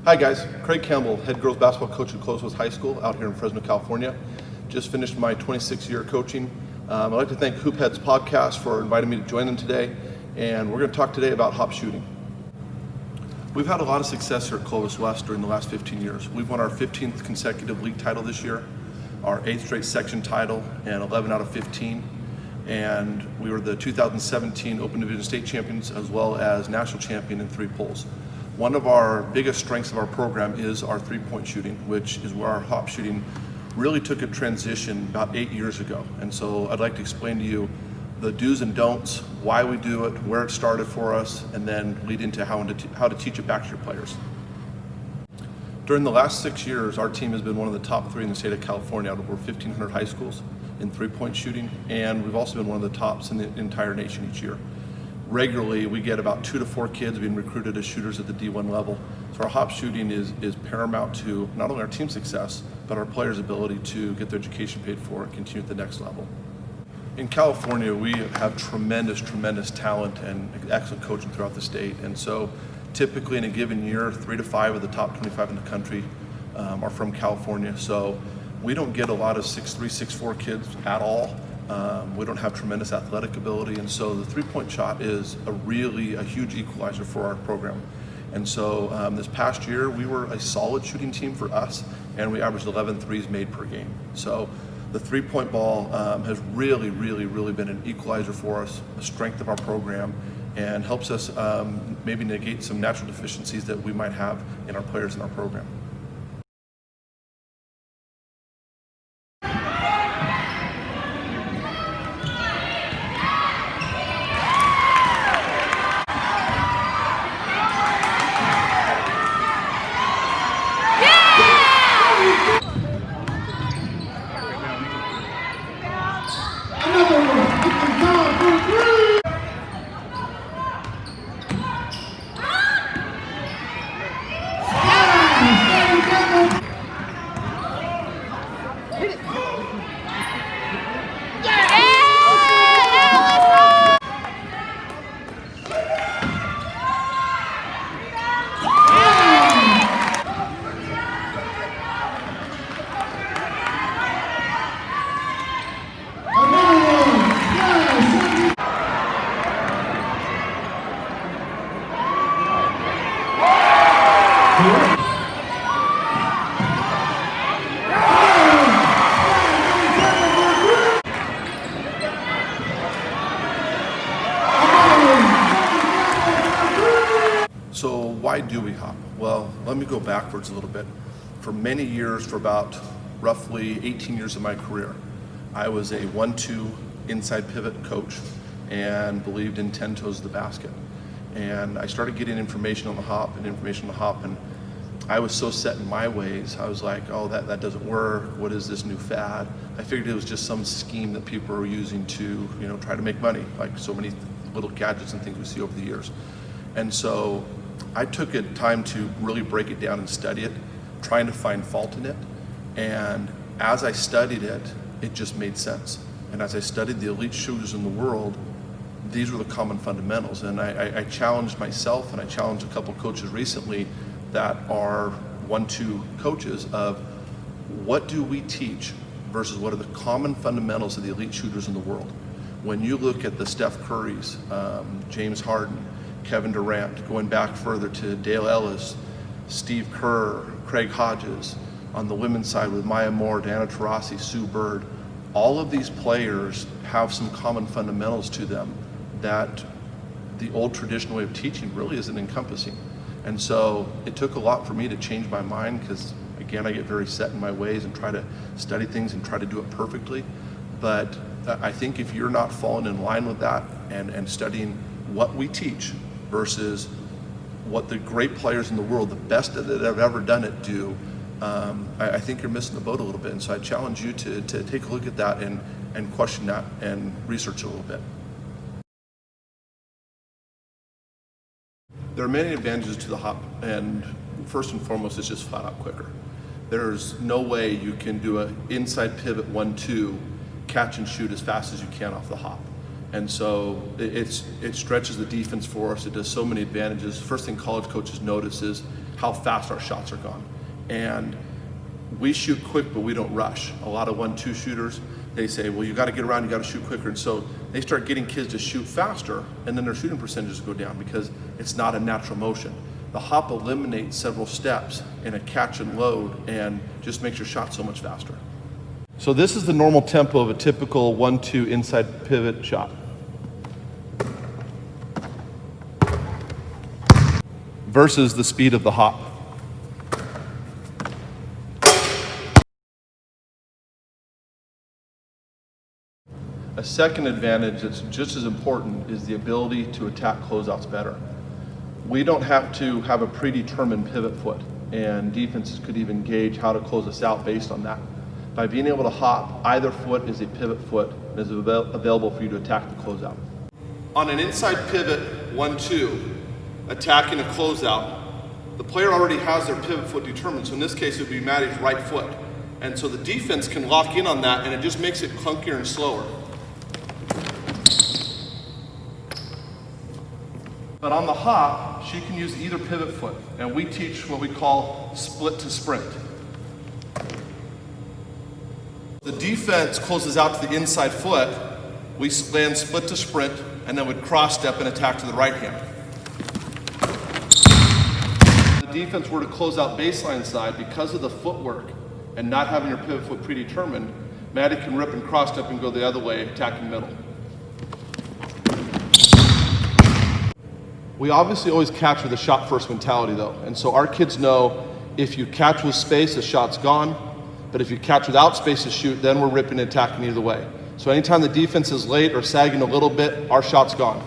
Hi guys, Craig Campbell, head girls basketball coach at Closewoods High School out here in Fresno, California. Just finished my 26th year coaching. I'd like to thank Hoopheads Podcast for inviting me to join them today, and we're going to talk today about hop shooting. We've had a lot of success here at Clovis West during the last 15 years. We've won our 15th consecutive league title this year, our 8th straight section title, and 11 out of 15. And we were the 2017 Open Division State Champions as well as national champion in 3 poles. One of our biggest strengths of our program is our 3-point shooting, which is where our hop shooting really took a transition about 8 years ago. And so I'd like to explain to you the do's and don'ts, why we do it, where it started for us, and then lead into how to teach it back to your players. During the last 6 years, our team has been one of the top 3 in the state of California out of over 1,500 high schools in 3-point shooting, and we've also been one of the tops in the entire nation each year. Regularly, we get about 2 to 4 kids being recruited as shooters at the D1 level. So our hop shooting is paramount to not only our team success, but our players' ability to get their education paid for and continue at the next level. In California, we have tremendous talent and excellent coaching throughout the state. And so typically in a given year, 3 to 5 of the top 25 in the country are from California. So we don't get a lot of 6'3", 6'4" kids at all. We don't have tremendous athletic ability, and so the 3-point shot is a huge equalizer for our program. And so this past year, we were a solid shooting team for us, and we averaged 11 threes made per game. So the 3-point ball has really been an equalizer for us, a strength of our program, and helps us maybe negate some natural deficiencies that we might have in our players in our program. So why do we hop? Well, let me go backwards a little bit. For many years, for about roughly 18 years of my career, I was a 1-2 inside pivot coach and believed in 10 toes of the basket. And I started getting information on the hop, and I was so set in my ways. I was like, oh, that doesn't work. What is this new fad? I figured it was just some scheme that people were using to, try to make money, like so many little gadgets and things we see over the years. And so I took it time to really break it down and study it, trying to find fault in it. And as I studied it, it just made sense. And as I studied the elite shooters in the world, these were the common fundamentals. And I challenged myself, and I challenged a couple coaches recently that are 1-2 coaches of what do we teach versus what are the common fundamentals of the elite shooters in the world. When you look at the Steph Currys, James Harden, Kevin Durant, going back further to Dale Ellis, Steve Kerr, Craig Hodges, on the women's side with Maya Moore, Diana Taurasi, Sue Bird, all of these players have some common fundamentals to them that the old traditional way of teaching really isn't encompassing. And so it took a lot for me to change my mind because, again, I get very set in my ways and try to study things and try to do it perfectly. But I think if you're not falling in line with that and studying what we teach versus what the great players in the world, the best that have ever done it, do, I think you're missing the boat a little bit. And so I challenge you to take a look at that and question that and research it a little bit. There are many advantages to the hop, and first and foremost, it's just flat out quicker. There's no way you can do an inside pivot 1-2, catch and shoot as fast as you can off the hop. And so it stretches the defense for us. It does so many advantages. First thing college coaches notice is how fast our shots are gone. And we shoot quick, but we don't rush. A lot of 1-2 shooters, they say, well, you got to get around, you got to shoot quicker. And so they start getting kids to shoot faster, and then their shooting percentages go down because it's not a natural motion. The hop eliminates several steps in a catch and load and just makes your shot so much faster. So this is the normal tempo of a typical 1-2 inside pivot shot. Versus the speed of the hop. A second advantage that's just as important is the ability to attack closeouts better. We don't have to have a predetermined pivot foot, and defenses could even gauge how to close us out based on that. By being able to hop, either foot is a pivot foot and is available for you to attack the closeout. On an inside pivot 1-2, attacking a closeout, the player already has their pivot foot determined. So in this case, it would be Maddie's right foot. And so the defense can lock in on that, and it just makes it clunkier and slower. But on the hop, she can use either pivot foot, and we teach what we call split to sprint. The defense closes out to the inside foot, we land split to sprint, and then would cross step and attack to the right hand. If the defense were to close out baseline side, because of the footwork and not having your pivot foot predetermined, Maddie can rip and cross step and go the other way, attacking middle. We obviously always catch with a shot first mentality though. And so our kids know if you catch with space, the shot's gone. But if you catch without space to shoot, then we're ripping and attacking either way. So anytime the defense is late or sagging a little bit, our shot's gone.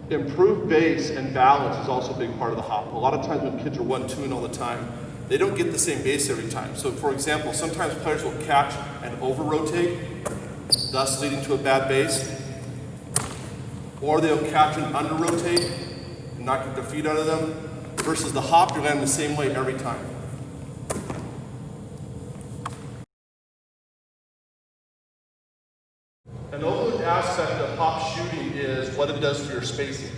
Improved base and balance is also a big part of the hop. A lot of times when kids are 1-2ing all the time, they don't get the same base every time. So for example, sometimes players will catch and over-rotate, thus leading to a bad base. Or they'll catch and under-rotate, and not get their feet out of them. Versus the hop, you're landing the same way every time. An overlooked aspect of hop shooting is what it does for your spacing.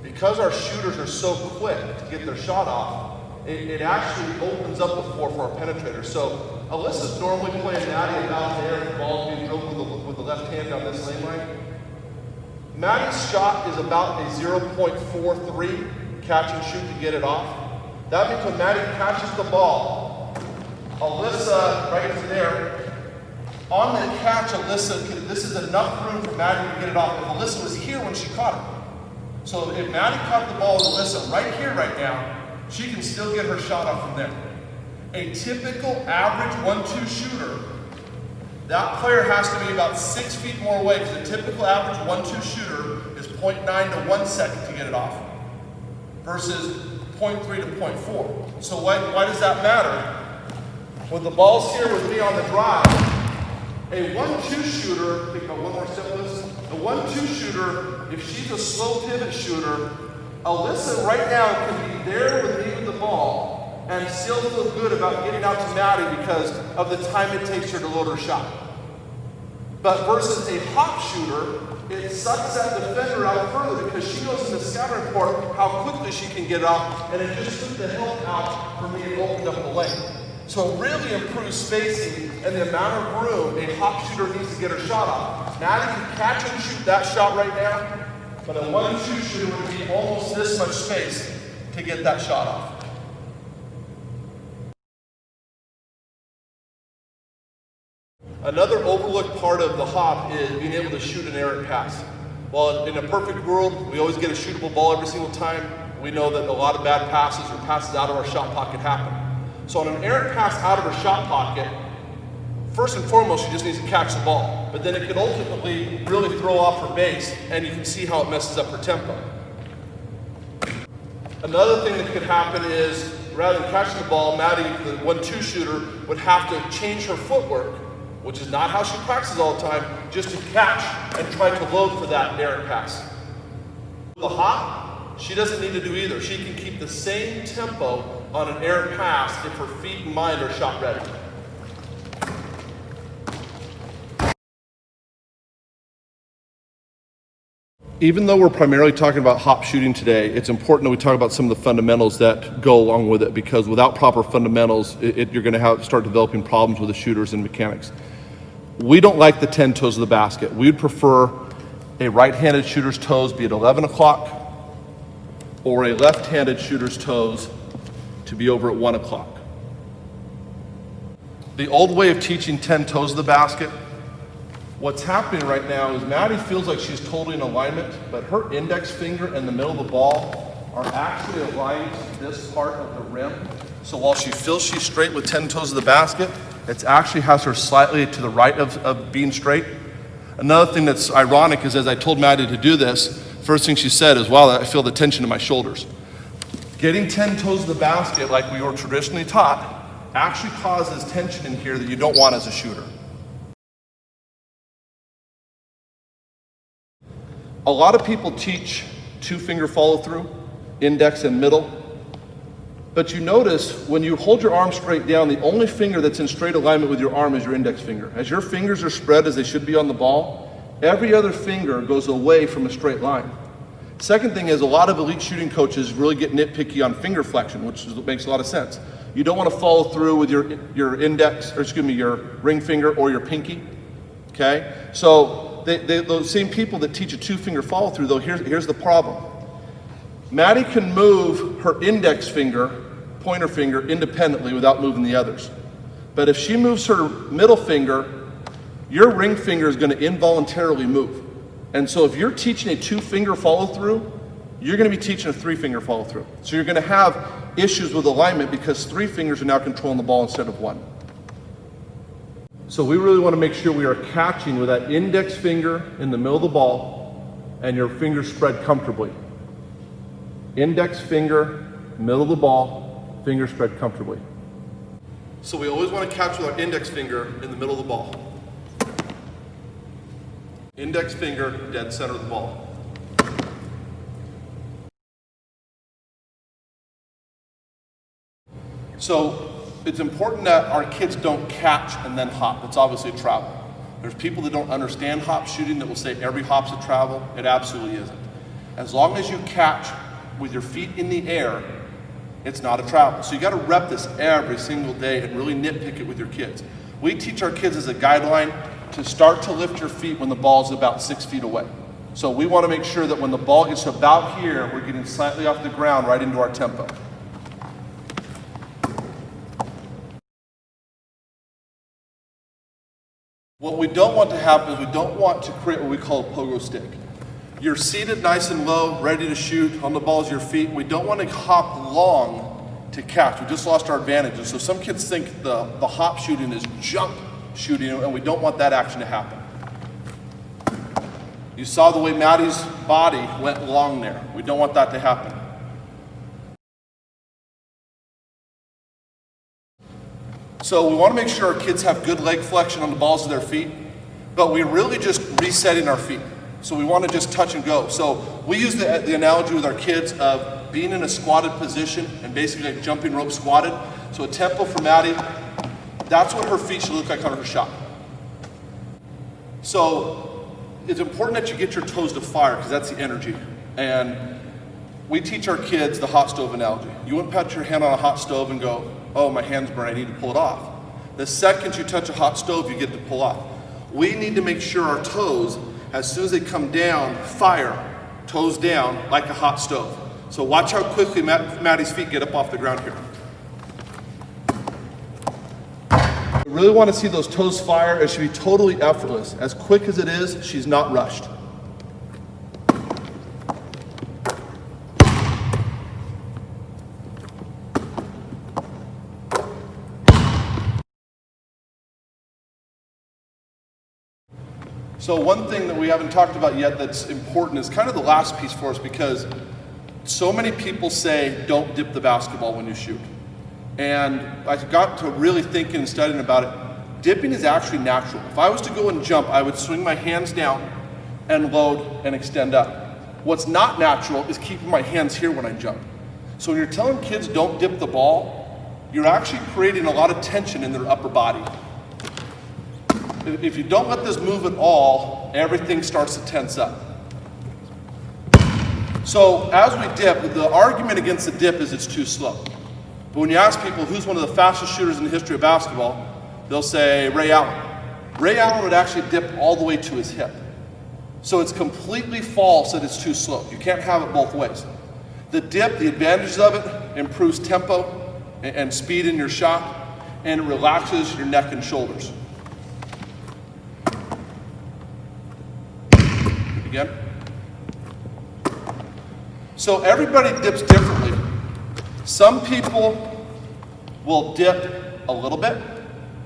Because our shooters are so quick to get their shot off, it actually opens up the floor for our penetrators. So Alyssa's normally playing Maddie about there, and the ball being drilled with the left hand down this lane line. Maddie's shot is about a 0.43 catch and shoot to get it off. That means when Maddie catches the ball, Alyssa, right to there, on the catch, Alyssa, this is enough room for Maddie to get it off. If Alyssa was here when she caught it. So if Maddie caught the ball with Alyssa right here, right now, she can still get her shot off from there. A typical average 1-2 shooter, that player has to be about 6 feet more away, because a typical average 1-2 shooter is 0.9 to 1 second to get it off, versus 0.3 to 0.4. So why does that matter? When the ball's here with me on the drive, a 1-2 shooter, think about one more step, Alyssa. A 1-2 shooter, if she's a slow pivot shooter, Alyssa right now can be there with me with the ball and still feel good about getting out to Maddie because of the time it takes her to load her shot. But versus a hop shooter, it sucks that defender out further because she knows in the scouting report how quickly she can get up, and it just took the help out for me and opened up the lane. So it really improves spacing and the amount of room a hop shooter needs to get her shot off. Maddie can catch and shoot that shot right now, but a 1-2 shooter would be almost this much space to get that shot off. Another overlooked part of the hop is being able to shoot an errant pass. Well, in a perfect world, we always get a shootable ball every single time. We know that a lot of bad passes or passes out of our shot pocket happen. So on an errant pass out of her shot pocket, first and foremost, she just needs to catch the ball. But then it could ultimately really throw off her base, and you can see how it messes up her tempo. Another thing that could happen is, rather than catching the ball, Maddie, the 1-2 shooter, would have to change her footwork, which is not how she practices all the time, just to catch and try to load for that errant pass. The hop, she doesn't need to do either. She can keep the same tempo on an errant pass if her feet and mind are shot ready. Even though we're primarily talking about hop shooting today, it's important that we talk about some of the fundamentals that go along with it, because without proper fundamentals, you're going to start developing problems with the shooters and mechanics. We don't like the 10 toes of the basket. We would prefer a right-handed shooter's toes be at 11 o'clock or a left-handed shooter's toes to be over at 1 o'clock. The old way of teaching 10 toes of the basket, what's happening right now is Maddie feels like she's totally in alignment, but her index finger and the middle of the ball are actually aligned to this part of the rim. So while she feels she's straight with 10 toes of the basket, it actually has her slightly to the right of being straight. Another thing that's ironic is, as I told Maddie to do this, first thing she said is, wow, I feel the tension in my shoulders. Getting 10 toes of the basket like we were traditionally taught actually causes tension in here that you don't want as a shooter. A lot of people teach 2-finger follow through, index and middle. But you notice when you hold your arm straight down, the only finger that's in straight alignment with your arm is your index finger. As your fingers are spread as they should be on the ball, every other finger goes away from a straight line. Second thing is, a lot of elite shooting coaches really get nitpicky on finger flexion, which makes a lot of sense. You don't want to follow through with your index, or excuse me, your ring finger or your pinky, okay? So those same people that teach a 2-finger follow through, though, here's the problem. Maddie can move her index finger, pointer finger, independently without moving the others. But if she moves her middle finger, your ring finger is going to involuntarily move. And so if you're teaching a 2-finger follow through, you're going to be teaching a 3-finger follow through. So you're going to have issues with alignment because 3 fingers are now controlling the ball instead of 1. So we really want to make sure we are catching with that index finger in the middle of the ball and your fingers spread comfortably. Index finger, middle of the ball, finger spread comfortably. So we always want to catch with our index finger in the middle of the ball. Index finger, dead center of the ball. So it's important that our kids don't catch and then hop. It's obviously a travel. There's people that don't understand hop shooting that will say every hop's a travel. It absolutely isn't. As long as you catch with your feet in the air, it's not a travel. So you got to rep this every single day and really nitpick it with your kids. We teach our kids as a guideline to start to lift your feet when the ball is about 6 feet away. So we want to make sure that when the ball gets to about here, we're getting slightly off the ground right into our tempo. What we don't want to happen is we don't want to create what we call a pogo stick. You're seated nice and low, ready to shoot, on the balls of your feet. We don't want to hop long to catch. We just lost our advantages. So some kids think the hop shooting is jump shooting, and we don't want that action to happen. You saw the way Maddie's body went long there. We don't want that to happen. So we want to make sure our kids have good leg flexion on the balls of their feet, but we're really just resetting our feet. So we want to just touch and go. So we use the analogy with our kids of being in a squatted position and basically like jumping rope squatted. So a tempo for Maddie, that's what her feet should look like on her shot. So it's important that you get your toes to fire because that's the energy. And we teach our kids the hot stove analogy. You wouldn't pat your hand on a hot stove and go, oh, my hand's burnt, I need to pull it off. The second you touch a hot stove, you get to pull off. We need to make sure our toes, as soon as they come down, fire, toes down, like a hot stove. So watch how quickly Maddie's feet get up off the ground here. We really want to see those toes fire. It should be totally effortless. As quick as it is, she's not rushed. So one thing that we haven't talked about yet that's important is kind of the last piece for us, because so many people say don't dip the basketball when you shoot. And I got to really thinking and studying about it. Dipping is actually natural. If I was to go and jump, I would swing my hands down and load and extend up. What's not natural is keeping my hands here when I jump. So when you're telling kids don't dip the ball, you're actually creating a lot of tension in their upper body. If you don't let this move at all, everything starts to tense up. So as we dip, the argument against the dip is it's too slow. But when you ask people who's one of the fastest shooters in the history of basketball, they'll say Ray Allen. Ray Allen would actually dip all the way to his hip. So it's completely false that it's too slow. You can't have it both ways. The dip, the advantages of it, improves tempo and speed in your shot, and it relaxes your neck and shoulders. Again. So everybody dips differently. Some people will dip a little bit.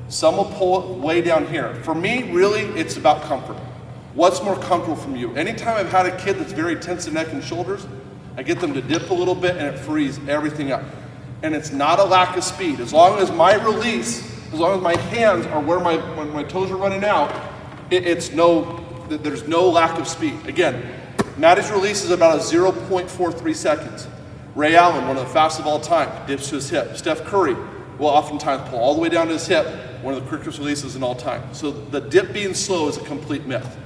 Some will pull it way down here. For me, really, it's about comfort. What's more comfortable from you? Anytime I've had a kid that's very tense in neck and shoulders, I get them to dip a little bit and it frees everything up. And it's not a lack of speed. As long as my release, as long as my hands are where when my toes are running out, there's no lack of speed. Again, Maddie's release is about a 0.43 seconds. Ray Allen, one of the fastest of all time, dips to his hip. Steph Curry will oftentimes pull all the way down to his hip, one of the quickest releases in all time. So the dip being slow is a complete myth.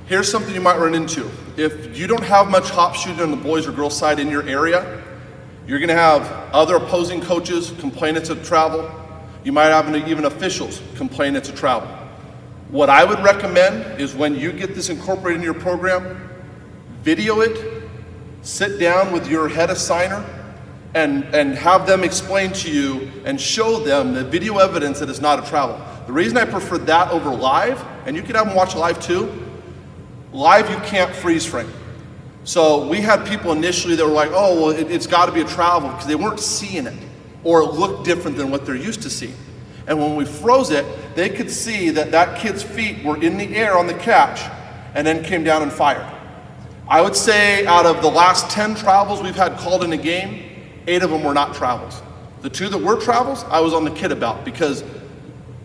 Here's something you might run into. If you don't have much hop shooting on the boys or girls side in your area, you're gonna have other opposing coaches complain it's a travel. You might have even officials complain it's a travel. What I would recommend is when you get this incorporated in your program, video it, sit down with your head assigner, and have them explain to you and show them the video evidence that it's not a travel. The reason I prefer that over live, and you can have them watch live too, live you can't freeze frame. So we had people initially that were like, oh, well, it's got to be a travel because they weren't seeing it or it looked different than what they're used to seeing. And when we froze it, they could see that kid's feet were in the air on the catch and then came down and fired. I would say out of the last 10 travels we've had called in a game, 8 of them were not travels. The 2 that were travels, I was on the kid about because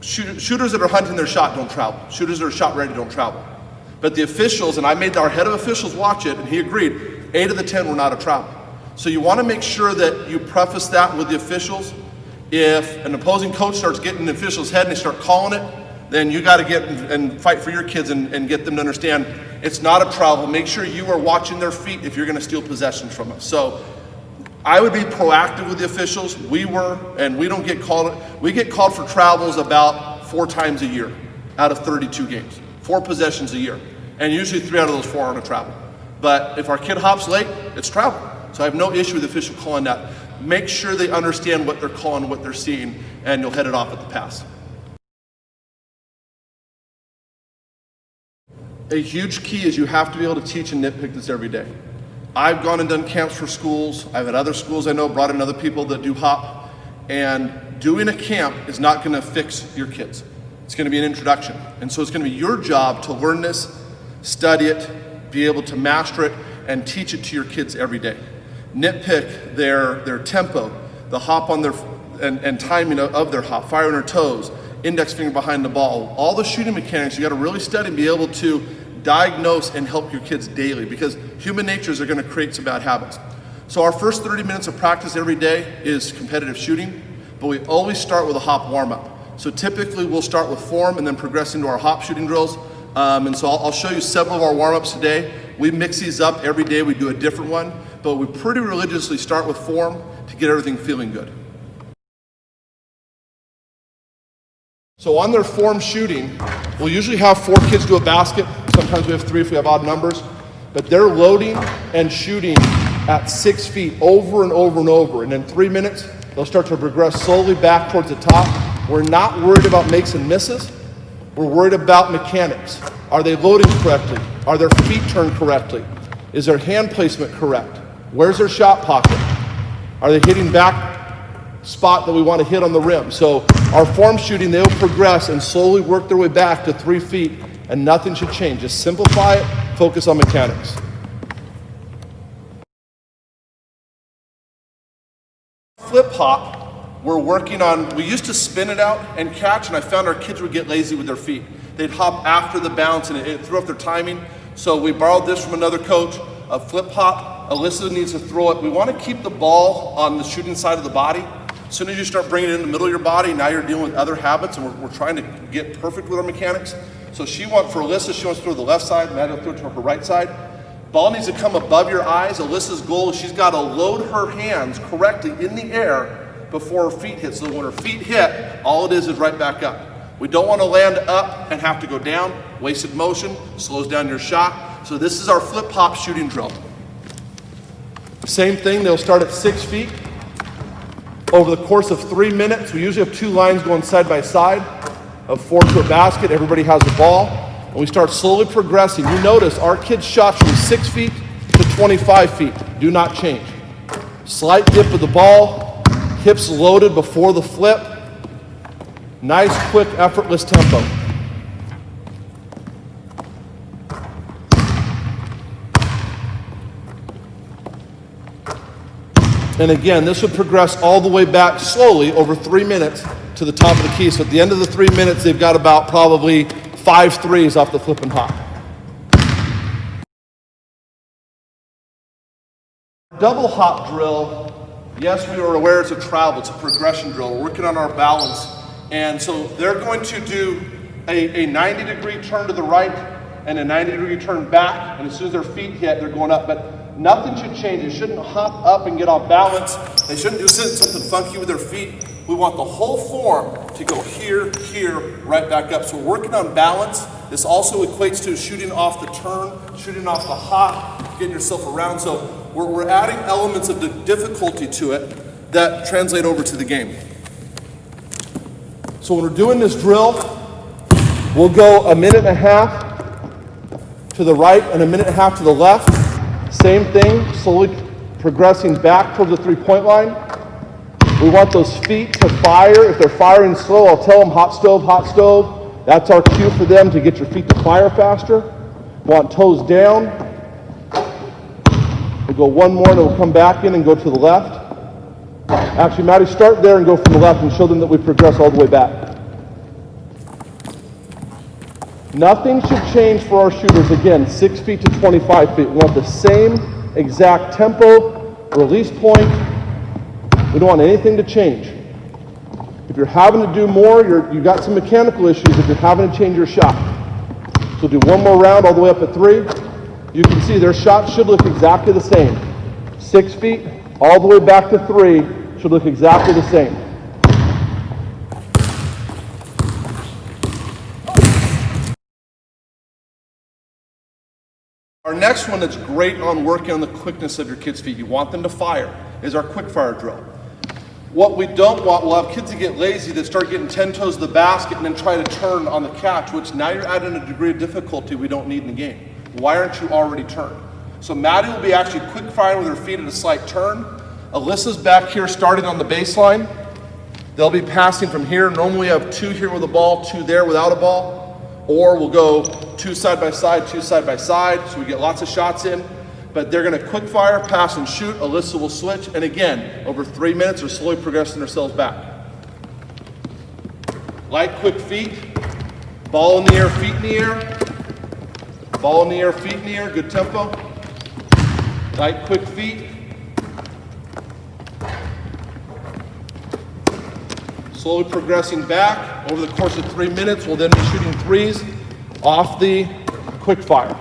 shooters that are hunting their shot don't travel. Shooters that are shot ready don't travel. But the officials, and I made our head of officials watch it, and he agreed, 8 of the 10 were not a travel. So you want to make sure that you preface that with the officials. If an opposing coach starts getting in the official's head and they start calling it, then you got to get and fight for your kids and get them to understand it's not a travel. Make sure you are watching their feet if you're going to steal possessions from us. So I would be proactive with the officials. We were, and we don't get called. We get called for travels about 4 times a year out of 32 games. 4 possessions a year, and usually 3 out of those 4 aren't a travel. But if our kid hops late, it's travel. So I have no issue with the official calling that. Make sure they understand what they're calling, what they're seeing, and you'll head it off at the pass. A huge key is you have to be able to teach and nitpick this every day. I've gone and done camps for schools. I've had other schools I know brought in other people that do hop, and doing a camp is not gonna fix your kids. It's going to be an introduction. And so it's going to be your job to learn this, study it, be able to master it, and teach it to your kids every day. Nitpick their tempo, the hop on their, and timing of their hop, fire on their toes, index finger behind the ball. All the shooting mechanics, you got to really study and be able to diagnose and help your kids daily because human natures are going to create some bad habits. So our first 30 minutes of practice every day is competitive shooting, but we always start with a hop warm-up. So typically we'll start with form and then progress into our hop shooting drills. And so I'll show you several of our warm-ups today. We mix these up every day. We do a different one, but we pretty religiously start with form to get everything feeling good. So on their form shooting, we'll usually have 4 kids do a basket. Sometimes we have 3 if we have odd numbers. But they're loading and shooting at 6 feet over and over and over. And in 3 minutes, they'll start to progress slowly back towards the top. We're not worried about makes and misses. We're worried about mechanics. Are they loading correctly? Are their feet turned correctly? Is their hand placement correct? Where's their shot pocket? Are they hitting back spot that we want to hit on the rim? So our form shooting, they'll progress and slowly work their way back to 3 feet, and nothing should change. Just simplify it, focus on mechanics. Flip hop. We're working on, we used to spin it out and catch, and I found our kids would get lazy with their feet. They'd hop after the bounce and it threw off their timing. So we borrowed this from another coach, a flip hop. Alyssa needs to throw it. We want to keep the ball on the shooting side of the body. As soon as you start bringing it in the middle of your body, now you're dealing with other habits, and we're trying to get perfect with our mechanics. So for Alyssa, she wants to throw to the left side, Maddie will throw it to her right side. Ball needs to come above your eyes. Alyssa's goal is she's got to load her hands correctly in the air before her feet hit. So when her feet hit, all it is right back up. We don't want to land up and have to go down. Wasted motion, slows down your shot. So this is our flip-hop shooting drill. Same thing, they'll start at 6 feet. Over the course of 3 minutes, we usually have 2 lines going side by side of 4 to a basket. Everybody has a ball. And we start slowly progressing. You notice our kids' shots from 6 feet to 25 feet do not change. Slight dip of the ball, hips loaded before the flip. Nice, quick, effortless tempo. And again, this would progress all the way back slowly over 3 minutes to the top of the key. So at the end of the 3 minutes, they've got about probably 5 threes off the flip and hop. Double hop drill, yes, we were aware it's a travel, it's a progression drill. We're working on our balance. And so they're going to do a 90-degree turn to the right and a 90-degree turn back. And as soon as their feet hit, they're going up. But nothing should change. They shouldn't hop up and get off balance. They shouldn't do something funky with their feet. We want the whole form to go here, here, right back up. So we're working on balance. This also equates to shooting off the turn, shooting off the hop, getting yourself around. So we're adding elements of the difficulty to it that translate over to the game. So when we're doing this drill, we'll go 1.5 minutes to the right and 1.5 minutes to the left. Same thing, slowly progressing back towards the 3-point line. We want those feet to fire. If they're firing slow, I'll tell them hot stove, hot stove. That's our cue for them to get your feet to fire faster. Want toes down. We'll go one more and then we'll come back in and go to the left. Actually, Maddie, start there and go from the left and show them that we progress all the way back. Nothing should change for our shooters. Again, 6 feet to 25 feet. We want the same exact tempo, release point. We don't want anything to change. If you're having to do more, you've got some mechanical issues if you're having to change your shot. So do one more round all the way up at 3. You can see their shot should look exactly the same. 6 feet all the way back to 3 should look exactly the same. Our next one that's great on working on the quickness of your kids' feet, you want them to fire, is our quick fire drill. What we don't want, we'll have kids that get lazy that start getting 10 toes to the basket and then try to turn on the catch, which now you're adding a degree of difficulty we don't need in the game. Why aren't you already turned? So Maddie will be actually quick firing with her feet at a slight turn. Alyssa's back here starting on the baseline. They'll be passing from here. Normally we have 2 here with a ball, 2 there without a ball. Or we'll go 2 side by side, 2 side by side, so we get lots of shots in. But they're gonna quick fire, pass and shoot. Alyssa will switch. And again, over 3 minutes, they're slowly progressing themselves back. Light, quick feet. Ball in the air, feet in the air. Ball in the air, feet in the air, good tempo. Light, quick feet. Slowly progressing back. Over the course of 3 minutes, we'll then be shooting 3s off the quick fire.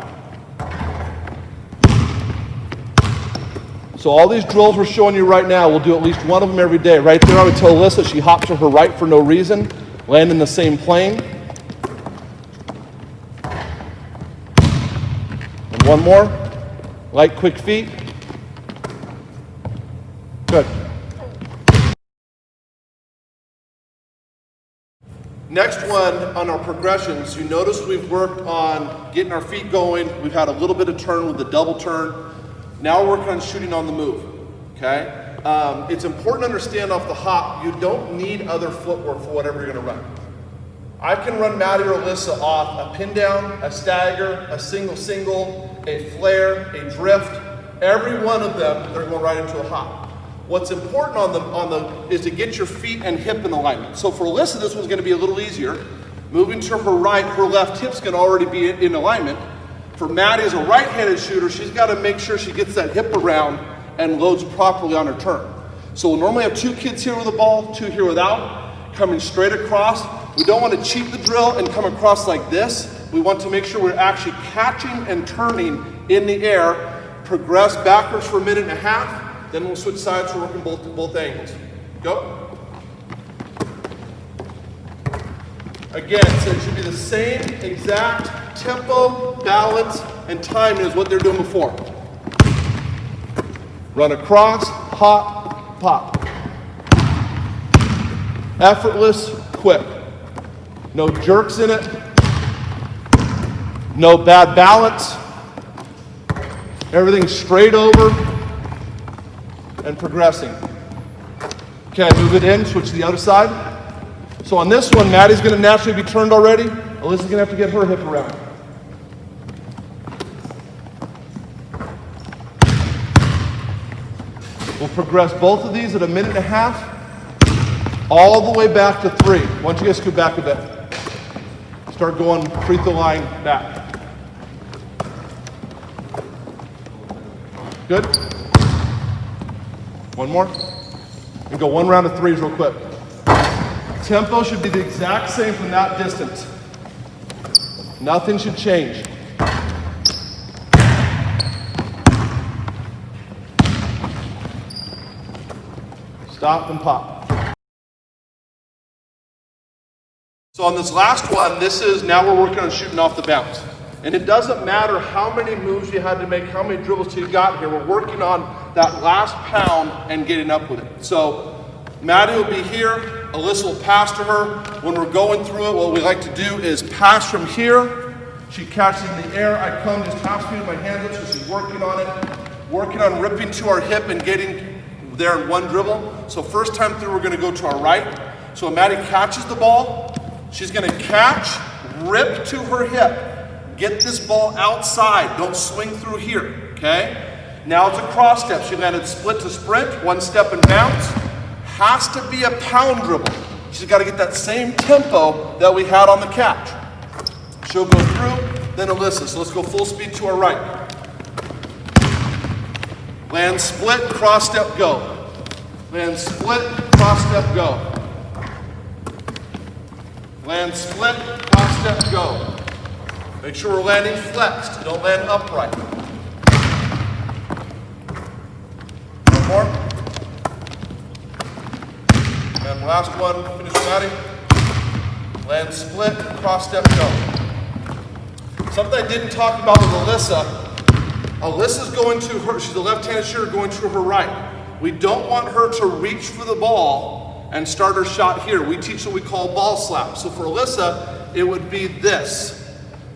So all these drills we're showing you right now, we'll do at least one of them every day. Right there, I would tell Alyssa she hopped to her right for no reason, land in the same plane. And one more. Light, quick feet. Good. Next one on our progressions, you notice we've worked on getting our feet going. We've had a little bit of turn with the double turn. Now we're working on shooting on the move, okay? It's important to understand off the hop, you don't need other footwork for whatever you're gonna run. I can run Maddie or Alyssa off a pin down, a stagger, a single, a flare, a drift. Every one of them, they're going right into a hop. What's important is to get your feet and hip in alignment. So for Alyssa, this one's gonna be a little easier. Moving to her right, her left hip's gonna already be in alignment. For Maddie, as a right-handed shooter, she's gotta make sure she gets that hip around and loads properly on her turn. So we'll normally have 2 kids here with a ball, 2 here without, coming straight across. We don't want to cheat the drill and come across like this. We want to make sure we're actually catching and turning in the air, progress backwards for 1.5 minutes, then we'll switch sides so we're working both angles. Go. Again, so it should be the same exact tempo, balance, and timing as what they're doing before. Run across, hop, pop. Effortless, quick. No jerks in it. No bad balance. Everything straight over and progressing. Okay, move it in, switch to the other side. So on this one, Maddie's going to naturally be turned already. Alyssa's going to have to get her hip around. We'll progress both of these at 1.5 minutes, all the way back to 3. Why don't you guys scoot back a bit? Start going free throw line back. Good? One more. And go 1 round of 3s real quick. Tempo should be the exact same from that distance. Nothing should change. Stop and pop. So on this last one, now we're working on shooting off the bounce. And it doesn't matter how many moves you had to make, how many dribbles you got here. We're working on that last pound and getting up with it. So Maddie will be here. Alyssa will pass to her. When we're going through it, what we like to do is pass from here. She catches in the air. I come just half speed with my hands up, so she's working on it. Working on ripping to our hip and getting there in 1 dribble. So first time through, we're gonna go to our right. So when Maddie catches the ball, she's gonna catch, rip to her hip. Get this ball outside. Don't swing through here, okay? Now it's a cross step. She landed split to sprint, 1 step and bounce. Has to be a pound dribble. She's got to get that same tempo that we had on the catch. She'll go through, then Alyssa. So let's go full speed to our right. Land split, cross step, go. Land split, cross step, go. Land split, cross step, go. Make sure we're landing flexed. Don't land upright. One more. And last one, finish Maddie. Land split, cross step, go. Something I didn't talk about with Alyssa. Alyssa's going to her, she's a left-handed shooter going to her right. We don't want her to reach for the ball and start her shot here. We teach what we call ball slap. So for Alyssa, it would be this.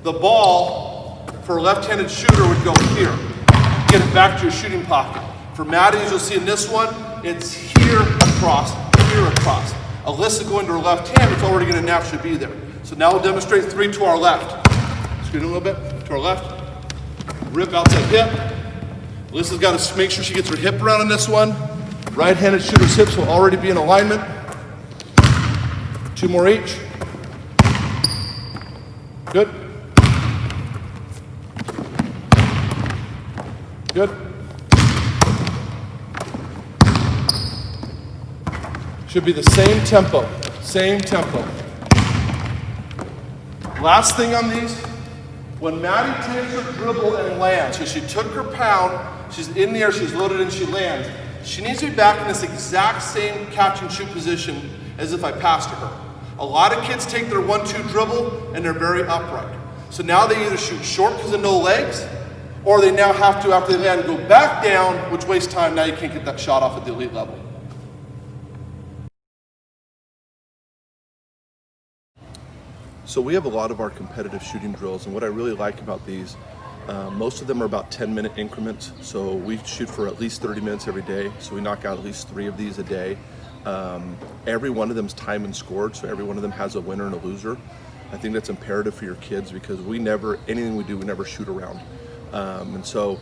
The ball for a left-handed shooter would go here. Get it back to your shooting pocket. For Maddie, as you'll see in this one, it's here across. Here across. Alyssa going to her left hand, it's already going to naturally be there. So now we'll demonstrate 3 to our left. Scoot in a little bit, to our left. Rip outside hip. Alyssa's got to make sure she gets her hip around on this one. Right-handed shooter's hips will already be in alignment. 2 more each. Good. Good. Should be the same tempo, same tempo. Last thing on these, when Maddie takes her dribble and lands, so she took her pound, she's in the air, she's loaded and she lands, she needs to be back in this exact same catch and shoot position as if I passed to her. A lot of kids take their 1-2 dribble and they're very upright. So now they either shoot short because of no legs, or they now have to, after they land, go back down, which wastes time. Now you can't get that shot off at the elite level. So we have a lot of our competitive shooting drills, and what I really like about these, most of them are about 10-minute increments. So we shoot for at least 30 minutes every day. So we knock out at least 3 of these a day. Every one of them is time and scored, so every one of them has a winner and a loser. I think that's imperative for your kids because anything we do, we never shoot around. And so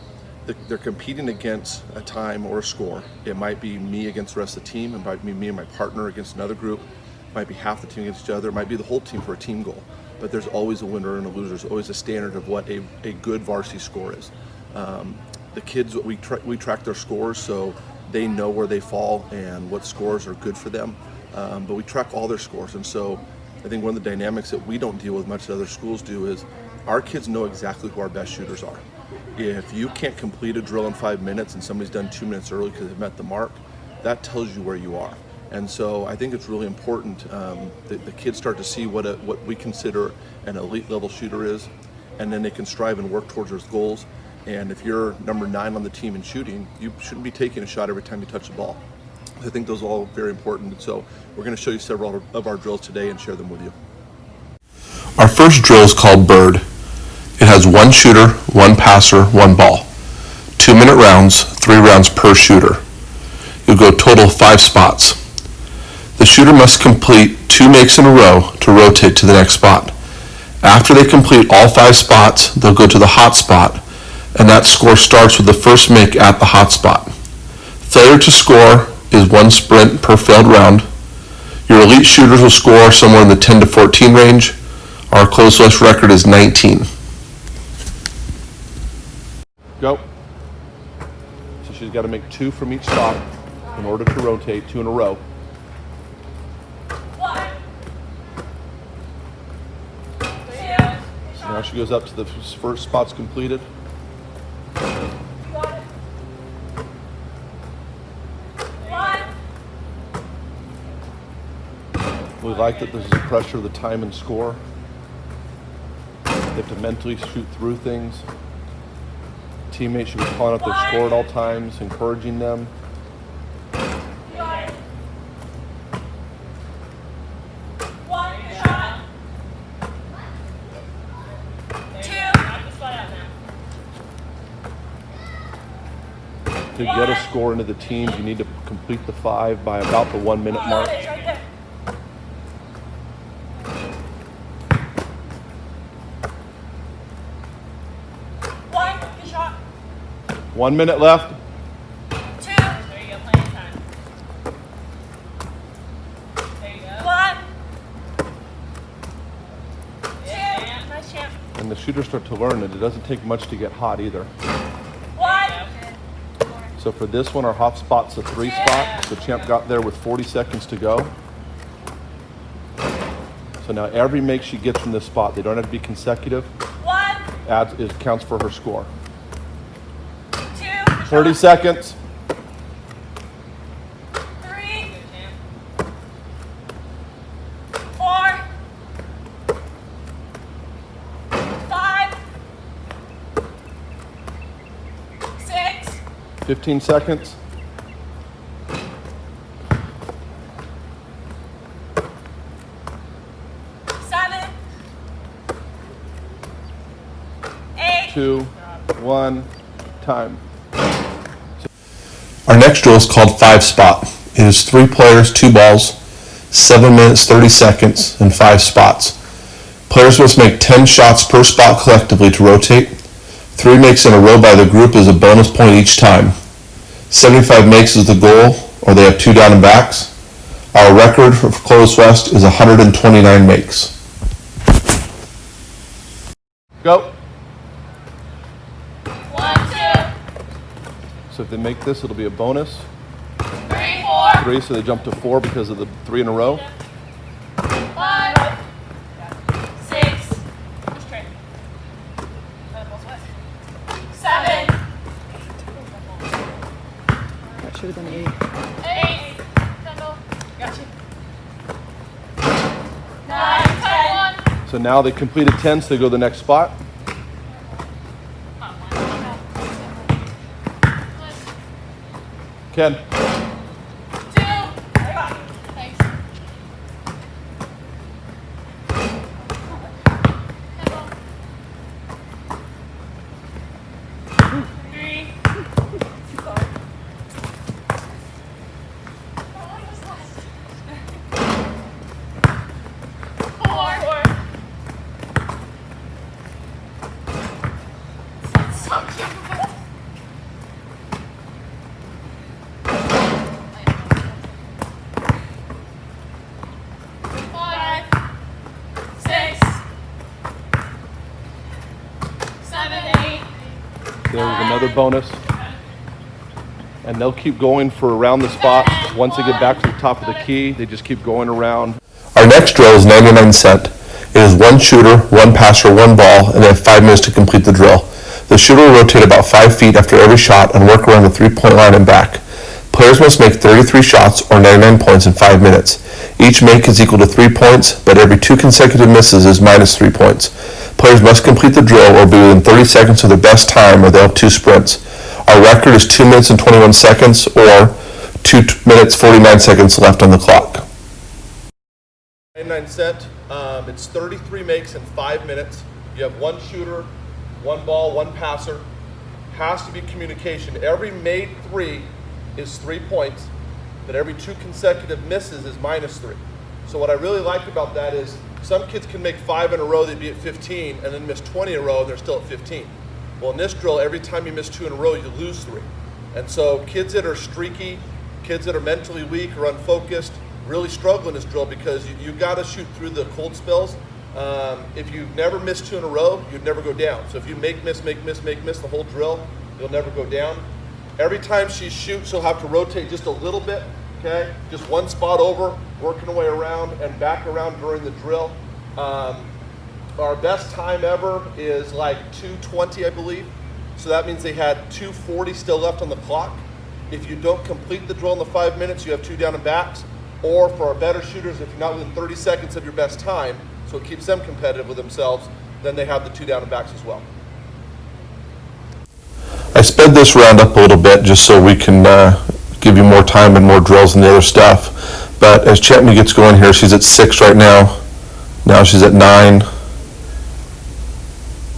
they're competing against a time or a score. It might be me against the rest of the team. It might be me and my partner against another group. It might be half the team against each other. It might be the whole team for a team goal. But there's always a winner and a loser. There's always a standard of what a good varsity score is. The kids, we track their scores, so they know where they fall and what scores are good for them. But we track all their scores, and so I think one of the dynamics that we don't deal with much that other schools do is our kids know exactly who our best shooters are. If you can't complete a drill in 5 minutes and somebody's done 2 minutes early because they've met the mark, that tells you where you are. And so I think it's really important that the kids start to see what we consider an elite level shooter is, and then they can strive and work towards those goals. And if you're number 9 on the team in shooting, you shouldn't be taking a shot every time you touch the ball. I think those are all very important. And so we're going to show you several of our drills today and share them with you. Our first drill is called Bird. It has 1 shooter, 1 passer, 1 ball. 2-minute rounds, 3 rounds per shooter. You'll go total 5 spots. The shooter must complete 2 makes in a row to rotate to the next spot. After they complete all 5 spots, they'll go to the hot spot, and that score starts with the first make at the hot spot. Failure to score is 1 sprint per failed round. Your elite shooters will score somewhere in the 10 to 14 range. Our close list record is 19. Go. So she's got to make 2 from each spot in order to rotate, 2 in a row. So now she goes up to the first spot's completed. We like that this is pressure of the time and score. They have to mentally shoot through things. Teammates should be calling out their score at all times, encouraging them. To get a score into the teams, you need to complete the 5 by about the 1 minute mark. One minute left. 2. There you go, plenty of time. There you go. 1. 2. Nice champ. And the shooters start to learn that it doesn't take much to get hot either. 1. So for this one, our hot spot's a 3 spot. So Champ got there with 40 seconds to go. So now every make she gets from this spot, they don't have to be consecutive, 1. Counts for her score. 2. 30 seconds. 3. 4. 5. 6. 15 seconds. 7. 8. 2, 1, time. Our next drill is called 5 spot. It is 3 players, 2 balls, 7 minutes, 30 seconds, and 5 spots. Players must make 10 shots per spot collectively to rotate. 3 makes in a row by the group is a bonus point each time. 75 makes is the goal, or they have 2 down and backs. Our record for Close West is 129 makes. Go. 1, 2. So if they make this, it'll be a bonus. 3, 4. 3, so they jump to 4 because of the 3 in a row. 5. 6. 7. That should have been 8. 8. Got you. 9, 10. So now they completed 10, so they go to the next spot. Ken. 2. Thanks. 3. 4. So cute. 5. 6. 7, 8. There's another bonus. and they'll keep going for around the spot. Once they get back to the top of the key, they just keep going around. Our next drill is 99 cent. It is one shooter, one passer, one ball, and they have 5 minutes to complete the drill. The shooter will rotate about 5 feet after every shot and work around the 3-point line and back. Players must make 33 shots or 99 points in 5 minutes. Each make is equal to 3 points, but every 2 consecutive misses is minus 3 points. Players must complete the drill or be within 30 seconds of their best time, or they'll have 2 sprints. Our record is 2 minutes and 21 seconds, or 2 minutes 49 seconds left on the clock. 99 cent. It's 33 makes in 5 minutes. You have one shooter, one ball, one passer. Has to be communication. Every made 3 is 3 points, but every 2 consecutive misses is minus 3. So what I really like about that is some kids can make 5 in a row, they'd be at 15, and then miss 20 in a row, and they're still at 15. Well, in this drill, every time you miss 2 in a row, you lose 3. And so kids that are streaky, kids that are mentally weak or unfocused, really struggle in this drill because you got to shoot through the cold spells. If you've never missed 2 in a row, you'd never go down. So if you make, miss the whole drill, you'll never go down. Every time she shoots, she'll have to rotate just a little bit, okay? Just one spot over, working her way around and back around during the drill. Our best time ever is like 2:20, I believe. So that means they had 2:40 still left on the clock. If you don't complete the drill in the 5 minutes, you have 2 down and backs. Or for our better shooters, if you're not within 30 seconds of your best time, so it keeps them competitive with themselves, then they have the 2 down and backs as well. I sped this round up a little bit just so we can give you more time and more drills and the other stuff. But as Champney gets going here, she's at 6 right now. Now she's at 9.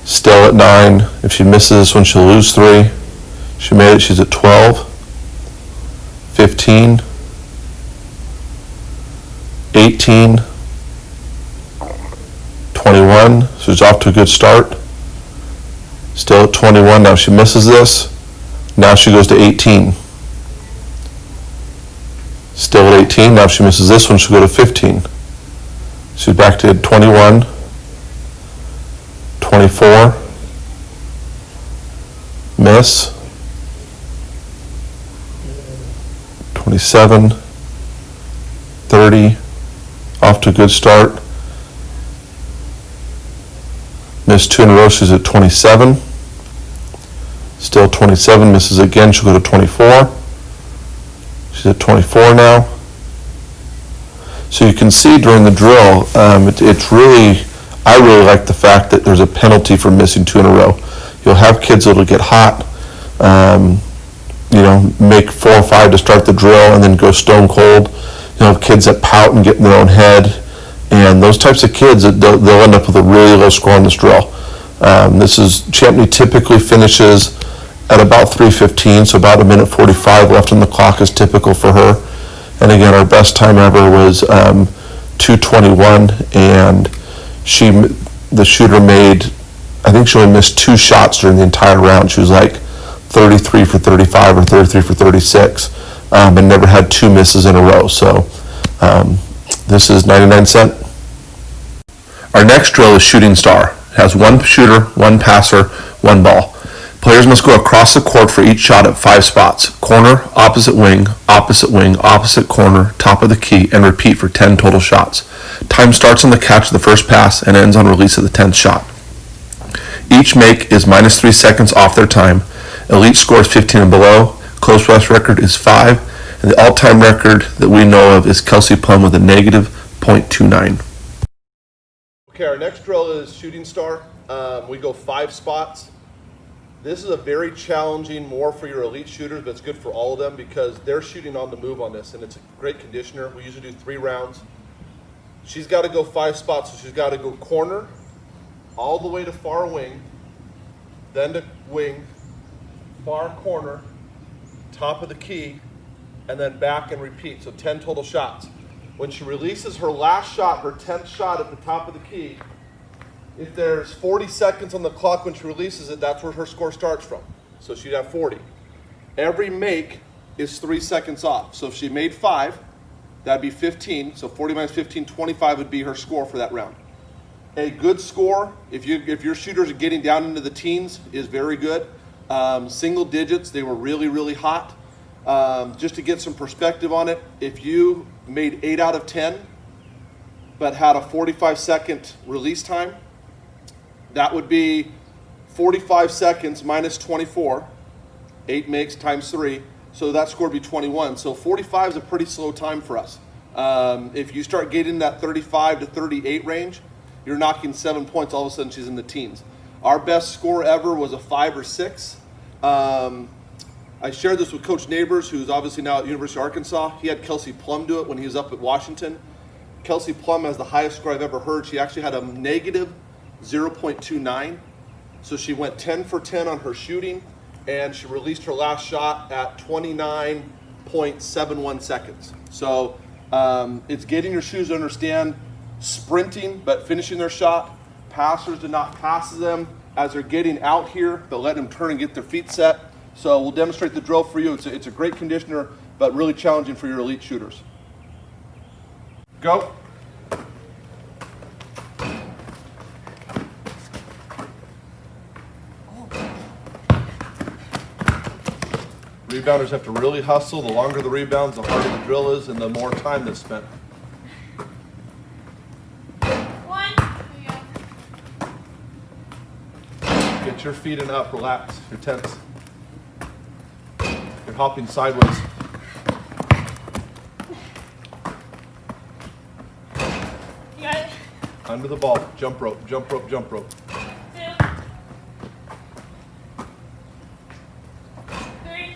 Still at 9. If she misses this one, she'll lose 3. She made it. She's at 12. 15. 18. 21. So she's off to a good start. Still at 21. Now she misses this. Now she goes to 18. Still at 18. Now if she misses this one, she'll go to 15. She's back to 21. 24. Miss. 27. 30. Off to a good start. Missed 2 in a row, she's at 27. Still 27, misses again, she'll go to 24. She's at 24 now. So you can see during the drill, it's really, I really like the fact that there's a penalty for missing 2 in a row. You'll have kids that'll get hot, make 4 or 5 to start the drill and then go stone cold. You'll have kids that pout and get in their own head. And those types of kids, they'll end up with a really low score on this drill. Champney typically finishes at about 3:15, so about 1:45 left on the clock is typical for her. And again, our best time ever was 2:21, and the shooter made, I think she only missed 2 shots during the entire round. She was like 33 for 35 or 33 for 36, and never had 2 misses in a row. So this is 99 cent. Our next drill is Shooting Star. It has one shooter, one passer, one ball. Players must go across the court for each shot at 5 spots: corner, opposite wing, opposite corner, top of the key, and repeat for 10 total shots. Time starts on the catch of the first pass and ends on release of the 10th shot. Each make is minus 3 seconds off their time. Elite score is 15 and below. Close pass record is 5. And the all-time record that we know of is Kelsey Plum with a negative .29. Okay, our next drill is Shooting Star. We go 5 spots. This is a very challenging, more for your elite shooters, but it's good for all of them because they're shooting on the move on this, and it's a great conditioner. We usually do 3 rounds. She's got to go 5 spots, so she's got to go corner, all the way to far wing, then to wing, far corner, top of the key, and then back and repeat, so 10 total shots. When she releases her last shot, her 10th shot at the top of the key, if there's 40 seconds on the clock when she releases it, that's where her score starts from. So she'd have 40. Every make is 3 seconds off. So if she made 5, that'd be 15. So 40 minus 15, 25 would be her score for that round. A good score, if your shooters are getting down into the teens, is very good. Single digits, they were really, really hot. Just to get some perspective on it, if you made 8 out of 10, but had a 45-second release time, that would be 45 seconds minus 24. 8 makes times 3, so that score would be 21. So 45 is a pretty slow time for us. If you start getting that 35 to 38 range, you're knocking 7 points, all of a sudden she's in the teens. Our best score ever was a 5 or 6. I shared this with Coach Neighbors, who's obviously now at University of Arkansas. He had Kelsey Plum do it when he was up at Washington. Kelsey Plum has the highest score I've ever heard. She actually had a negative 0.29. So she went 10 for 10 on her shooting, and she released her last shot at 29.71 seconds. So it's getting your shoes to understand sprinting, but finishing their shot. Passers do not pass them as they're getting out here. They'll let them turn and get their feet set. So we'll demonstrate the drill for you. It's a great conditioner, but really challenging for your elite shooters. Go. Rebounders have to really hustle. The longer the rebounds, the harder the drill is, and the more time that's spent. 1. Here you go. Get your feet in up, relax. You're tense. You're hopping sideways. You got it. Under the ball. Jump rope, jump rope, jump rope. 2. 3.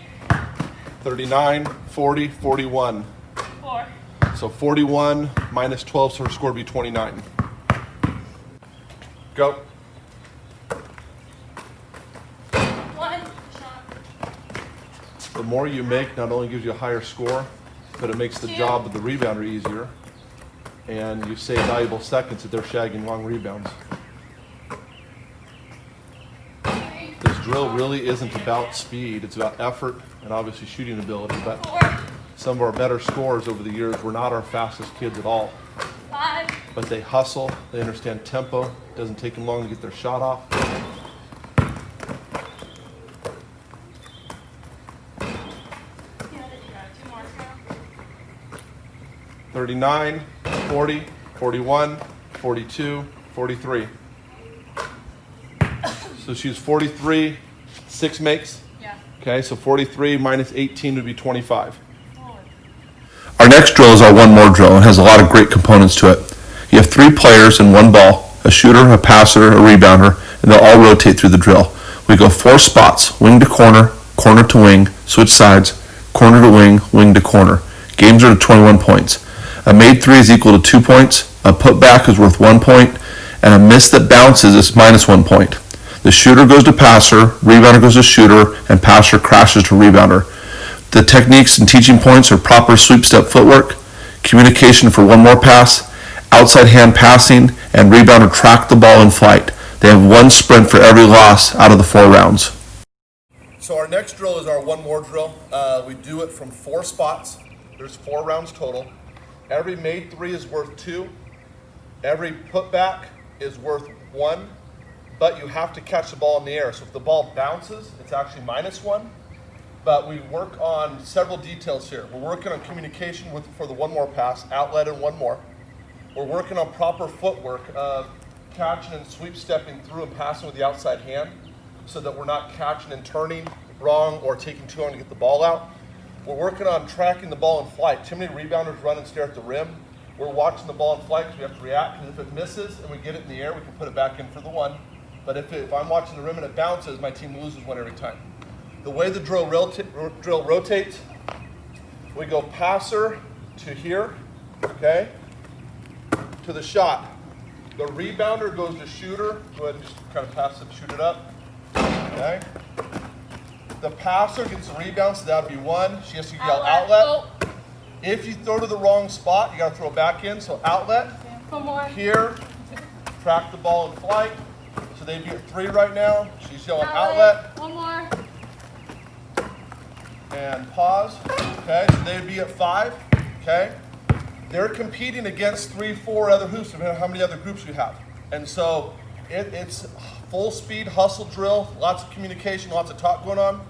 39, 40, 41. 4. So 41 minus 12, so her score would be 29. Go. 1. Shot. The more you make, not only gives you a higher score, but it makes the job of the rebounder easier. And you save valuable seconds if they're shagging long rebounds. 3. This drill really isn't about speed. It's about effort and obviously shooting ability. But 4. some of our better scorers over the years were not our fastest kids at all. 5. But they hustle, they understand tempo. It doesn't take them long to get their shot off. You got it. 2 more. 39, 40, 41, 42, 43. So she's 43, 6 makes. Yeah. Okay, so 43 minus 18 would be 25. Our next drill is our one more drill and has a lot of great components to it. You have 3 players and 1 ball, a shooter, a passer, a rebounder, and they'll all rotate through the drill. We go 4 spots, wing to corner, corner to wing, switch sides, corner to wing, wing to corner. Games are to 21 points. A made 3 is equal to 2 points, a putback is worth 1 point, and a miss that bounces is minus 1 point. The shooter goes to passer, rebounder goes to shooter, and passer crashes to rebounder. The techniques and teaching points are proper sweep step footwork, communication for one more pass, outside hand passing, and rebounder track the ball in flight. They have 1 sprint for every loss out of the 4 rounds. So our next drill is our one more drill. We do it from 4 spots. There's 4 rounds total. Every made 3 is worth 2. Every putback is worth 1, but you have to catch the ball in the air. So if the ball bounces, it's actually minus 1. But we work on several details here. We're working on communication for the one more pass, outlet and one more. We're working on proper footwork of catching and sweep stepping through and passing with the outside hand so that we're not catching and turning wrong or taking too long to get the ball out. We're working on tracking the ball in flight. Too many rebounders run and stare at the rim. We're watching the ball in flight because we have to react, because if it misses and we get it in the air, we can put it back in for the 1. But if I'm watching the rim and it bounces, my team loses 1 every time. The way the drill rotates, we go passer to here, okay, to the shot. The rebounder goes to shooter. Go ahead and just kind of pass it, shoot it up, okay. The passer gets the rebound, so that would be 1. She has to yell outlet. If you throw to the wrong spot, you got to throw it back in. So outlet, 1 more. here, track the ball in flight. So they'd be at 3 right now. She's yelling outlet. 1 more. And pause. Okay, so they'd be at 5. Okay, they're competing against 3, 4 other hoops, depending on how many other groups you have. And so it's full speed hustle drill, lots of communication, lots of talk going on.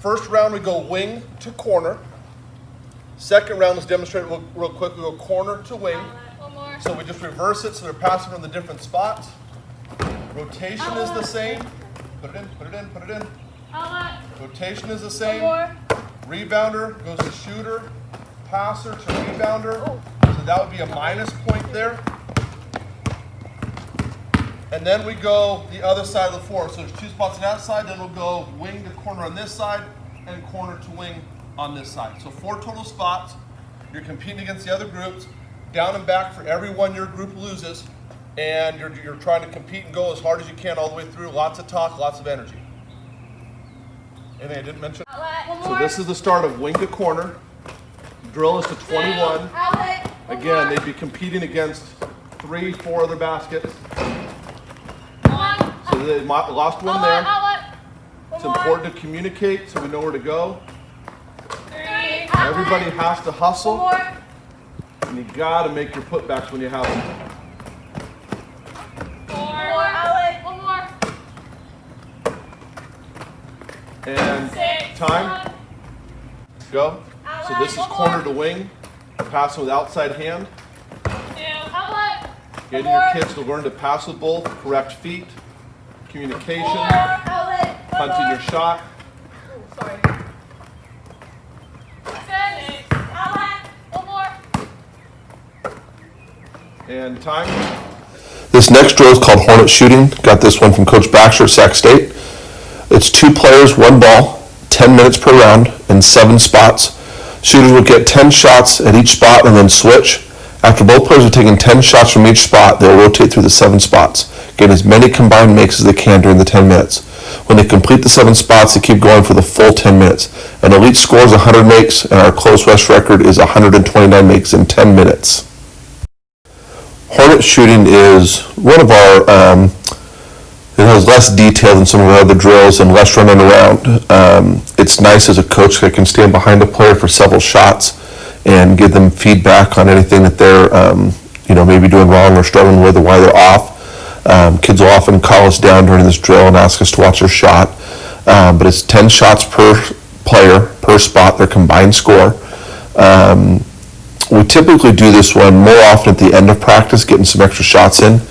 First round we go wing to corner. Second round, let's demonstrate real quick. We go corner to wing. One more. So we just reverse it so they're passing from the different spots. Rotation is the same. Put it in, put it in, put it in. Outlet. Rotation is the One same. more. Rebounder goes to shooter, passer to rebounder. So that would be a minus point there. And then we go the other side of the floor. So there's 2 spots on that side, then we'll go wing to corner on this side and corner to wing on this side. So 4 total spots. You're competing against the other groups, down and back for every one your group loses. And you're trying to compete and go as hard as you can all the way through. Lots of talk, lots of energy. Anything I didn't mention? Outlet. One So more. this is the start of wing to corner. Drill is to 21. Outlet. One Again, more. they'd be competing against 3, 4 other baskets. One. So they lost one there. Outlet. One It's more. important to communicate so we know where to go. 3. Everybody has to One hustle, more. and you gotta make your putbacks when you have them. 4. Outlet. One more. And 6. time, go. So this is corner to wing, passing with outside hand. 2. Outlet. Getting your kids to learn to pass with both, correct feet, communication, 4. Outlet. One punting more. your shot. Sorry. 6. Outlet. One more. And time. This next drill is called Hornet shooting. Got this one from Coach Baxter at Sac State. It's 2 players, 1 ball, 10 minutes per round, and 7 spots. Shooters will get 10 shots at each spot and then switch. After both players have taken 10 shots from each spot, they'll rotate through the 7 spots, getting as many combined makes as they can during the 10 minutes. When they complete the 7 spots, they keep going for the full 10 minutes. An elite score is 100 makes, and our close West record is 129 makes in 10 minutes. Hornet shooting is one of our, it has less detail than some of our other drills and less running around. It's nice as a coach that can stand behind a player for several shots and give them feedback on anything that they're, maybe doing wrong or struggling with or why they're off. Kids will often call us down during this drill and ask us to watch their shot. But it's 10 shots per player, per spot, their combined score. We typically do this one more often at the end of practice, getting some extra shots in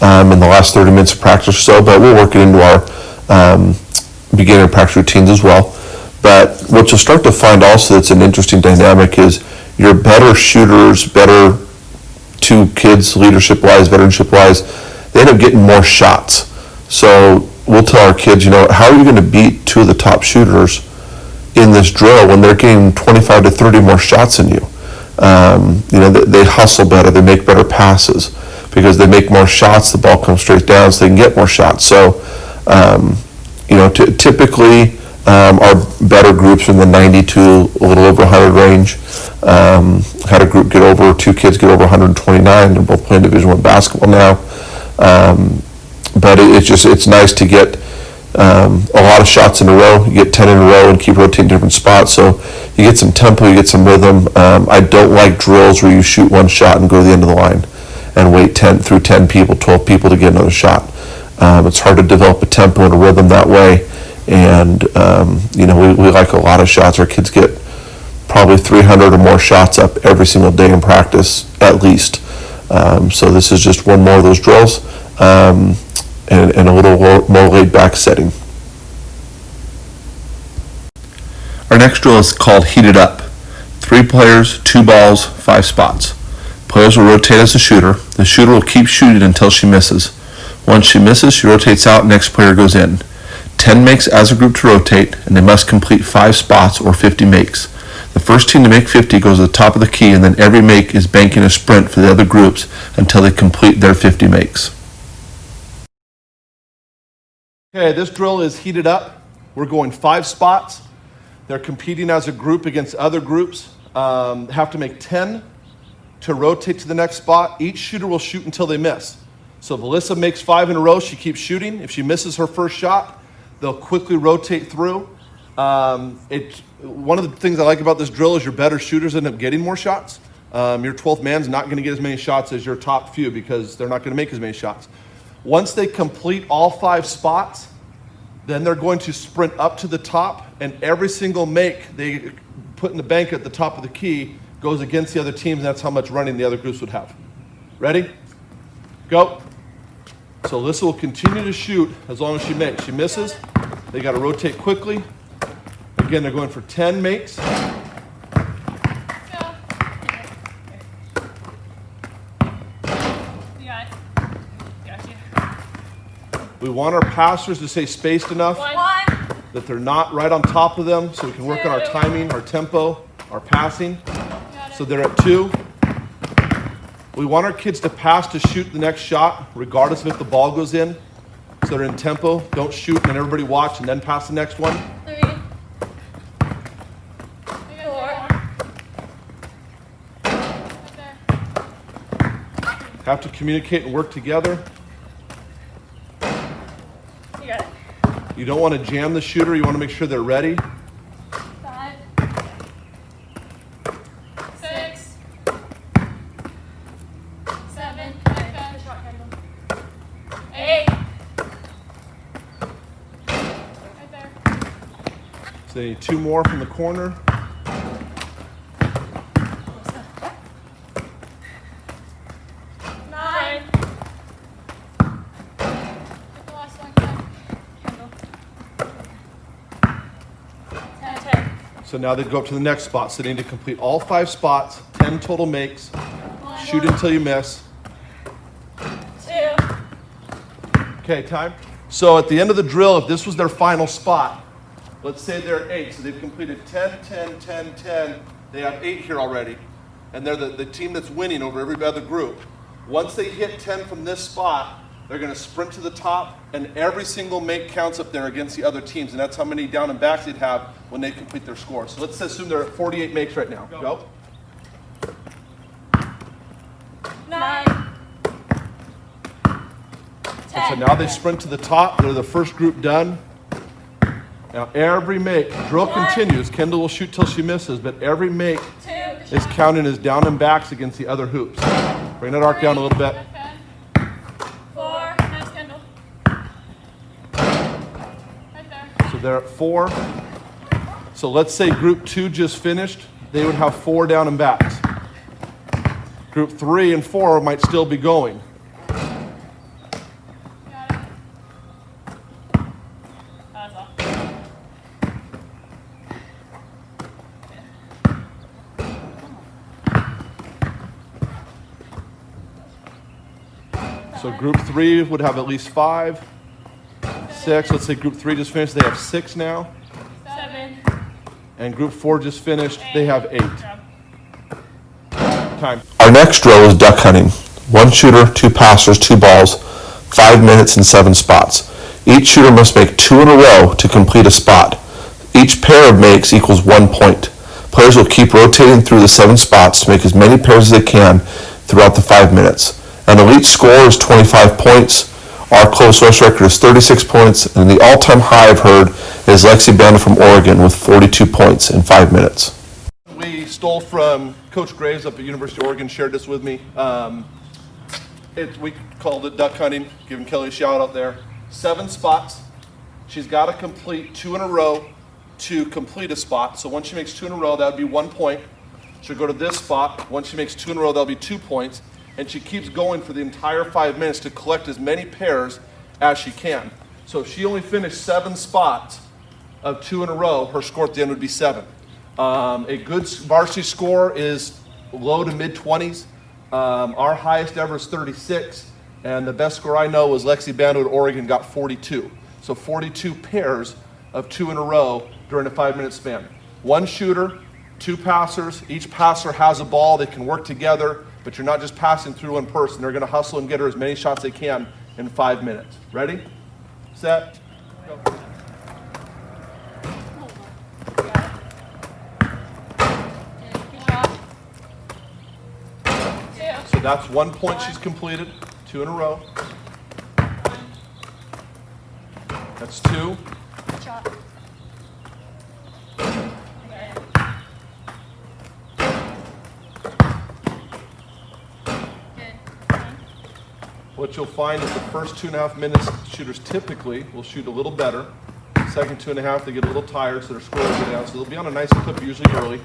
the last 30 minutes of practice or so, but we'll work it into our beginner practice routines as well. But what you'll start to find also that's an interesting dynamic is your better shooters, better 2 kids, leadership-wise, veteranship-wise, they end up getting more shots. So we'll tell our kids, how are you going to beat 2 of the top shooters in this drill when they're getting 25 to 30 more shots than you? They hustle better, they make better passes. Because they make more shots, the ball comes straight down so they can get more shots. So, typically our better groups are in the 90 to a little over 100 range. Had a group 2 kids get over 129. They're both playing Division I basketball now. But it's nice to get a lot of shots in a row. You get 10 in a row and keep rotating different spots. So you get some tempo, you get some rhythm. I don't like drills where you shoot 1 shot and go to the end of the line and wait 10 people, 12 people to get another shot. It's hard to develop a tempo and a rhythm that way. And, we like a lot of shots. Our kids get probably 300 or more shots up every single day in practice, at least. So this is just one more of those drills and a little more laid-back setting. Our next drill is called Heat It Up. 3 players, 2 balls, 5 spots. Players will rotate as a shooter. The shooter will keep shooting until she misses. Once she misses, she rotates out, next player goes in. 10 makes as a group to rotate, and they must complete 5 spots or 50 makes. The first team to make 50 goes to the top of the key, and then every make is banking a sprint for the other groups until they complete their 50 makes. Okay, this drill is heated up. We're going 5 spots. They're competing as a group against other groups. Have to make 10 to rotate to the next spot. Each shooter will shoot until they miss. So if Alyssa makes 5 in a row, she keeps shooting. If she misses her first shot, they'll quickly rotate through. One of the things I like about this drill is your better shooters end up getting more shots. Your 12th man's not going to get as many shots as your top few because they're not going to make as many shots. Once they complete all 5 spots, then they're going to sprint up to the top and every single make they put in the bank at the top of the key goes against the other teams, and that's how much running the other groups would have. Ready? Go. So Alyssa will continue to shoot as long as she makes. She misses, they got to rotate quickly. Again, they're going for 10 makes. Go. You got it. Got you. We want our passers to stay spaced enough One. that they're not right on top of them, so we can work on our timing, our tempo, our passing. Got it. So they're at 2. We want our kids to pass to shoot the next shot, regardless of if the ball goes in. So they're in tempo. Don't shoot and then everybody watch and then pass the next one. 3. Four. Right there. Have to communicate and work together. You got it. You don't want to jam the shooter. You want to make sure they're ready. 5. 6. 7. 8. Right there. So they need 2 more from the corner. 9. Get the last one. Kendall. 10. So now they go up to the next spot. So they need to complete all 5 spots, 10 total makes. Shoot until you miss. 2. Okay, time. So at the end of the drill, if this was their final spot, let's say they're at 8. So they've completed 10, 10, 10, 10. They have 8 here already. And they're the team that's winning over every other group. Once they hit 10 from this spot, they're going to sprint to the top, and every single make counts up there against the other teams. And that's how many down and backs they'd have when they complete their score. So let's assume they're at 48 makes right now. Go. 9. And so now they sprint to the top. They're the first group done. Now every make, drill continues. Kendall will shoot till she misses, but every make 2. is counting as down and backs against the other hoops. Bring that arc down a little bit. 4. Nice, Kendall. Right there. So they're at 4. So let's say group 2 just finished. They would have 4 down and backs. Group 3 and 4 might still be going. Got it. That's all. So group 3 would have at least 5. 6. Let's say group 3 just finished. They have 6 now. 7. And group 4 just finished. They have 8. Time. Our next drill is duck hunting. 1 shooter, 2 passers, 2 balls, 5 minutes and 7 spots. Each shooter must make 2 in a row to complete a spot. Each pair of makes equals 1 point. Players will keep rotating through the 7 spots to make as many pairs as they can throughout the 5 minutes. An elite score is 25 points. Our close West record is 36 points, and the all-time high I've heard is Lexi Banda from Oregon with 42 points in 5 minutes. We stole from Coach Graves up at University of Oregon, shared this with me. We called it duck hunting, giving Kelly a shout out there. 7 spots. She's got to complete 2 in a row to complete a spot. So once she makes 2 in a row, that would be 1 point. She'll go to this spot. Once she makes 2 in a row, that'll be 2 points. And she keeps going for the entire 5 minutes to collect as many pairs as she can. So if she only finished 7 spots of 2 in a row, her score at the end would be 7. A good varsity score is low to mid 20s. Our highest ever is 36, and the best score I know was Lexi Banda at Oregon got 42. So 42 pairs of 2 in a row during a 5-minute span. 1 shooter, 2 passers. Each passer has a ball. They can work together, but you're not just passing through one person. They're going to hustle and get her as many shots as they can in 5 minutes. Ready? Set? Go. So that's 1 point she's completed, 2 in a row. That's 2. Shot. What you'll find is the first 2.5 minutes, shooters typically will shoot a little better. Second 2.5, they get a little tired, so their score will go down. So they'll be on a nice clip usually early.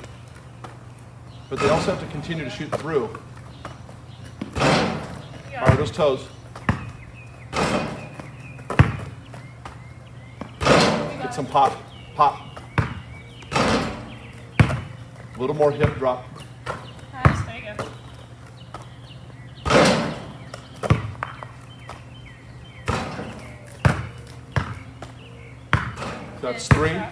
But they also have to continue to shoot through. All right, those toes. Get some pop, pop. A little more hip drop. Nice, there you go. That's 3. Okay,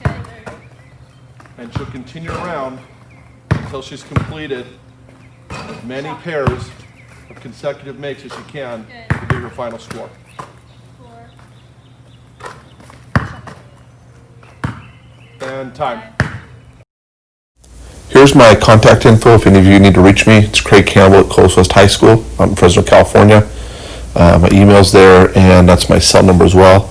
there you go. And she'll continue around until she's completed as many pairs of consecutive makes as she can to be her final score. 4. And time. Here's my contact info if any of you need to reach me. It's Craig Campbell at Coast West High School out in Fresno, California. My email's there, and that's my cell number as well.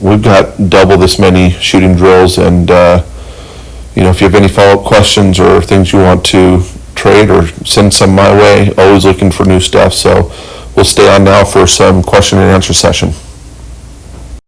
We've got double this many shooting drills, and if you have any follow-up questions or things you want to trade or send some my way, always looking for new stuff. So we'll stay on now for some question and answer session.